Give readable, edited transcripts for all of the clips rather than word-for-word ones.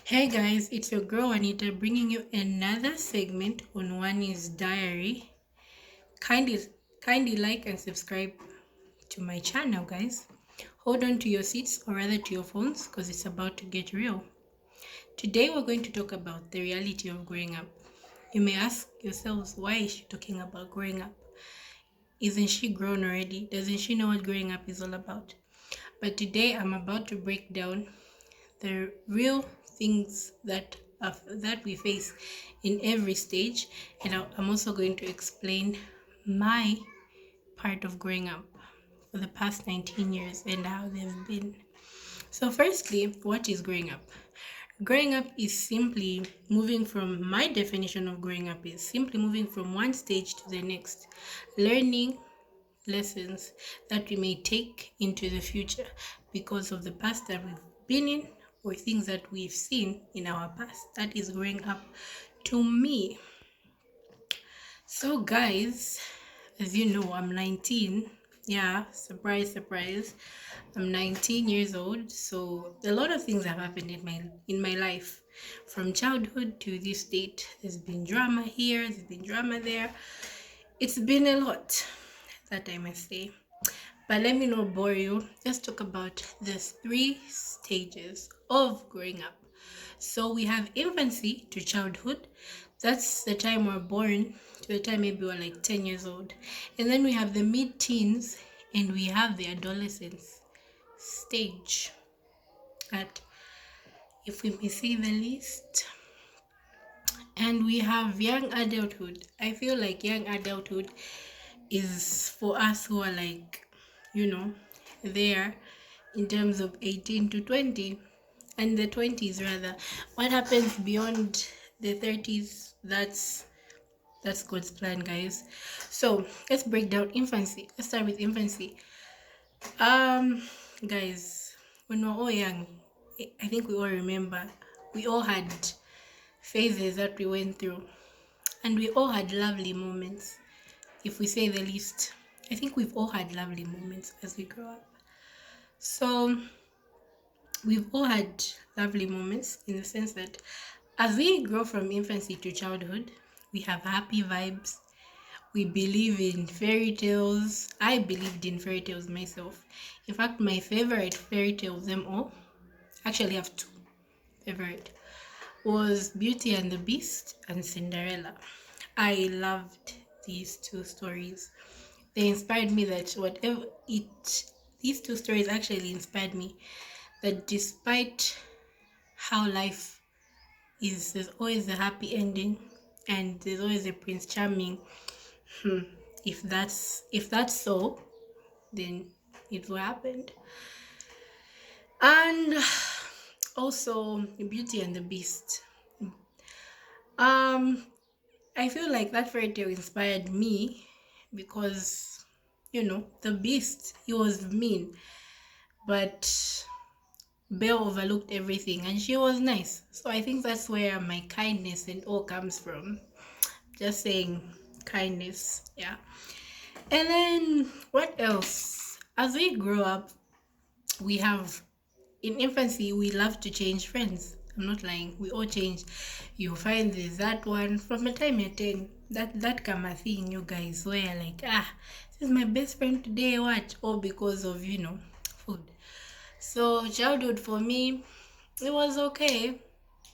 Hey guys, it's your girl Anita bringing you another segment on One is Diary. Kindly, kindly like and subscribe to my channel, guys. Hold on to your seats or rather to your phones because it's about to get real. Today we're going to talk about the reality of growing up. You may ask yourselves, why is she talking about growing up? Isn't she grown already? Doesn't she know what growing up is all about? But today I'm about to break down the real things that we face in every stage, and I'm also going to explain my part of growing up for the past 19 years and how they've been. So firstly, what is growing up? Growing up is simply moving from my definition of growing up is simply moving from one stage to the next, learning lessons that we may take into the future because of the past that we've been in or things that we've seen in our past. That is growing up to me. So, guys, as you know, I'm 19. Yeah, surprise, surprise. I'm 19 years old. So, a lot of things have happened in my life from childhood to this date. There's been drama here, there's been drama there. It's been a lot, that I must say. But let me not bore you. Let's talk about the three stages of growing up. So we have infancy to childhood. That's the time we're born to the time maybe we're like 10 years old. And then we have the mid-teens and we have the adolescence stage. At, if we may say the least. And we have young adulthood. I feel like young adulthood is for us who are like, you know, there in terms of 18 to 20 and the 20s rather. What happens beyond the 30s, that's God's plan, guys. So let's break down infancy. Let's start with infancy. um Guys, when we're all young, I think we all remember we all had phases that we went through, and we all had lovely moments, if we say the least. I think we've all had lovely moments as we grow up. So we've all had lovely moments in the sense that as we grow from infancy to childhood, we have happy vibes. We believe in fairy tales. I believed in fairy tales myself. In fact, my favorite fairy tale of them all, actually I have two favorite, was Beauty and the Beast and Cinderella. I loved these two stories. They inspired me that whatever it these two stories actually inspired me that despite how life is, there's always a happy ending and there's always a Prince Charming. If that's so, then it will happen. And also Beauty and the Beast. um I feel like that fairy tale inspired me because, the beast, he was mean, but Belle overlooked everything and she was nice. So I think that's where my kindness and all comes from. Just saying, kindness, yeah. And then what else? As we grow up, we have, in infancy, we love to change friends. I'm not lying. We all change. You find there's that one from the time you're 10. That kind of thing, you guys, where you're like, this is my best friend today, what? All because of, food. So childhood for me, it was okay.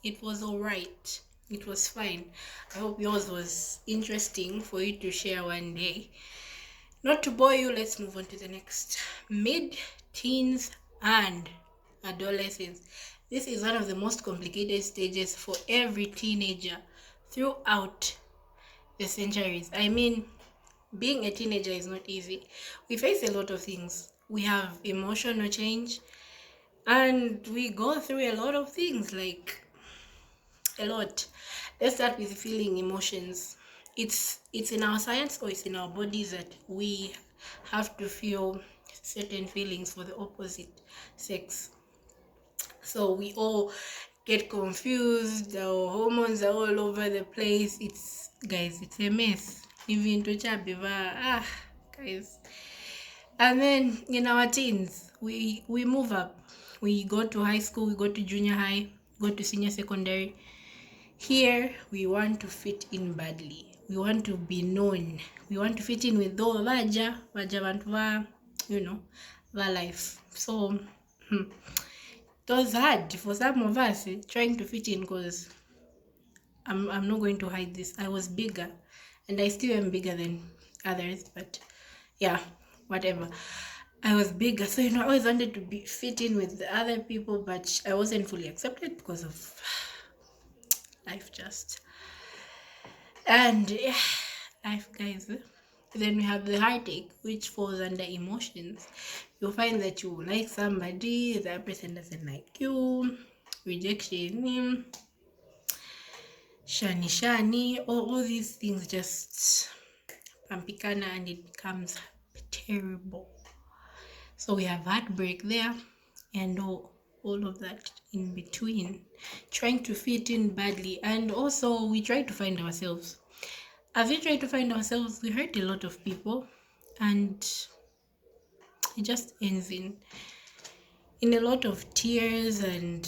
It was alright. It was fine. I hope yours was interesting for you to share one day. Not to bore you, let's move on to the next. Mid-teens and adolescence. This is one of the most complicated stages for every teenager throughout the centuries. I mean, being a teenager is not easy. We face a lot of things. We have emotional change and we go through a lot of things, like a lot. Let's start with feeling emotions. It's in our science, or it's in our bodies, that we have to feel certain feelings for the opposite sex. So we all get confused, our hormones are all over the place. It's a mess. Even to chabiva, guys. And then in our teens, we move up. We go to high school, we go to junior high, go to senior secondary. Here, we want to fit in badly. We want to be known. We want to fit in with the vaja vantu va life. So, it was hard for some of us trying to fit in because I'm not going to hide this. I was bigger, and I still am bigger than others, but yeah, whatever. I was bigger, so I always wanted to be fit in with the other people, but I wasn't fully accepted because of life just. And yeah, life, guys. Then we have the heartache, which falls under emotions. You'll find that you like somebody, that person doesn't like you, rejection, shani, all these things just pampikana, and it becomes terrible. So we have heartbreak there, and all of that in between, trying to fit in badly, and also we try to find ourselves. As we try to find ourselves, we hurt a lot of people, and it just ends in a lot of tears and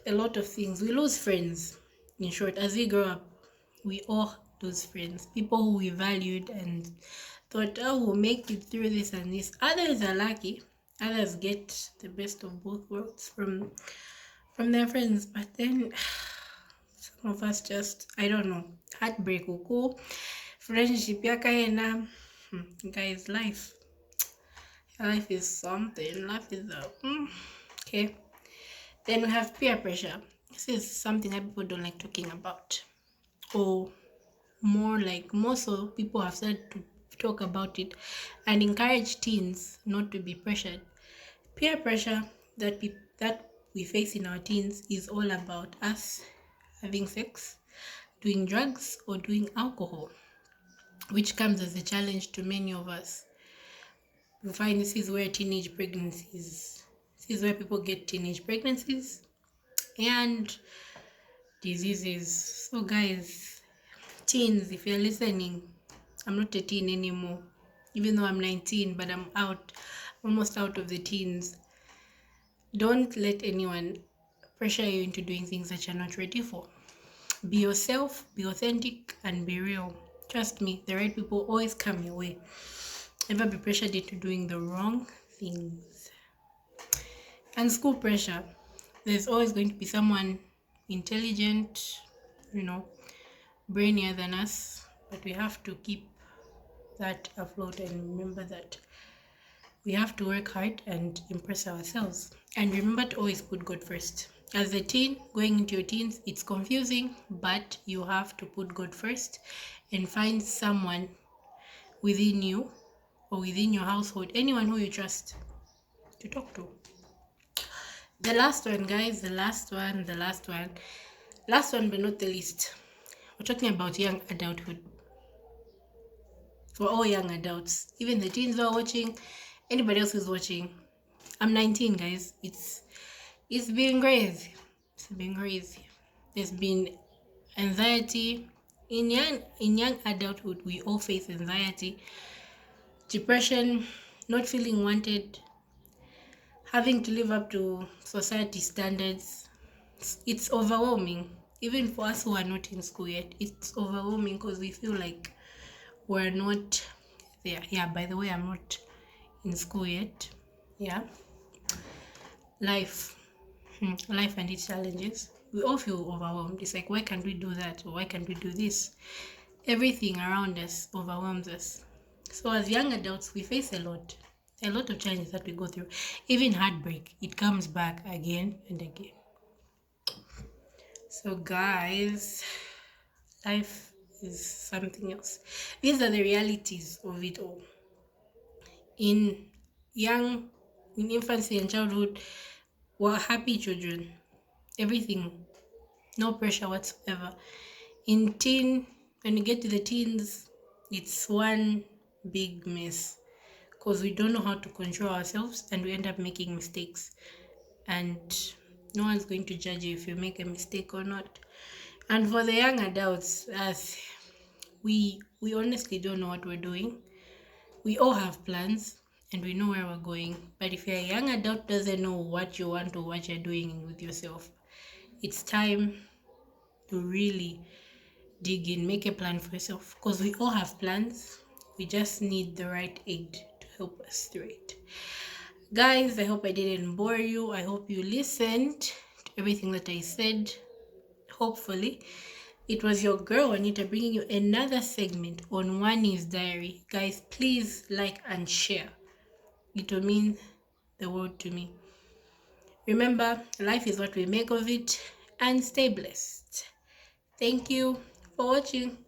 a lot of things. We lose friends. In short, as we grow up, we all lose friends, people who we valued and thought, oh, we'll make it through this and this. Others are lucky. Others get the best of both worlds from their friends. But then some of us just, I don't know, heartbreak uko, friendship yakaena. Guys, life is something. Life is okay. Then we have peer pressure. This is something that people don't like talking about, or more so people have started to talk about it and encourage teens not to be pressured. Peer pressure that we face in our teens is all about us having sex, doing drugs, or doing alcohol, which comes as a challenge to many of us. We find this is where this is where people get teenage pregnancies and diseases. So guys, teens, if you're listening, I'm not a teen anymore, even though I'm 19, but I'm almost out of the teens. Don't let anyone pressure you into doing things that you're not ready for. Be yourself, be authentic, and be real. Trust me, the right people always come your way. Never be pressured into doing the wrong things. And school pressure. There's always going to be someone intelligent, brainier than us, but we have to keep that afloat and remember that we have to work hard and impress ourselves. And remember to always put God first. As a teen, going into your teens, it's confusing, but you have to put God first and find someone within you or within your household, anyone who you trust, to talk to. The last one, guys, last one but not the least. We're talking about young adulthood. For all young adults, even the teens who are watching, anybody else who's watching. I'm 19, guys. It's been crazy. It's been crazy. There's been anxiety. In young adulthood, we all face anxiety, depression, not feeling wanted, having to live up to society standards. It's overwhelming. Even for us who are not in school yet, it's overwhelming because we feel like we're not there. Yeah, by the way, I'm not in school yet. Yeah. Life and its challenges. We all feel overwhelmed. It's like, why can't we do that? Or why can't we do this? Everything around us overwhelms us. So as young adults, we face a lot of challenges that we go through. Even heartbreak, it comes back again and again. So guys, life is something else. These are the realities of it all. In infancy and childhood, we're happy children. Everything, no pressure whatsoever. When you get to the teens, it's one big mess because we don't know how to control ourselves and we end up making mistakes. And no one's going to judge you if you make a mistake or not. And for the young adults, as we honestly don't know what we're doing. We all have plans and we know where we're going. But if you're a young adult doesn't know what you want or what you're doing with yourself, it's time to really dig in, make a plan for yourself, because we all have plans. We just need the right aid to help us through it. Guys, I hope I didn't bore you. I hope you listened to everything that I said. Hopefully, it was your girl Anita bringing you another segment on Wani's Diary. Guys, please like and share. It will mean the world to me. Remember, life is what we make of it, and stay blessed. Thank you for watching.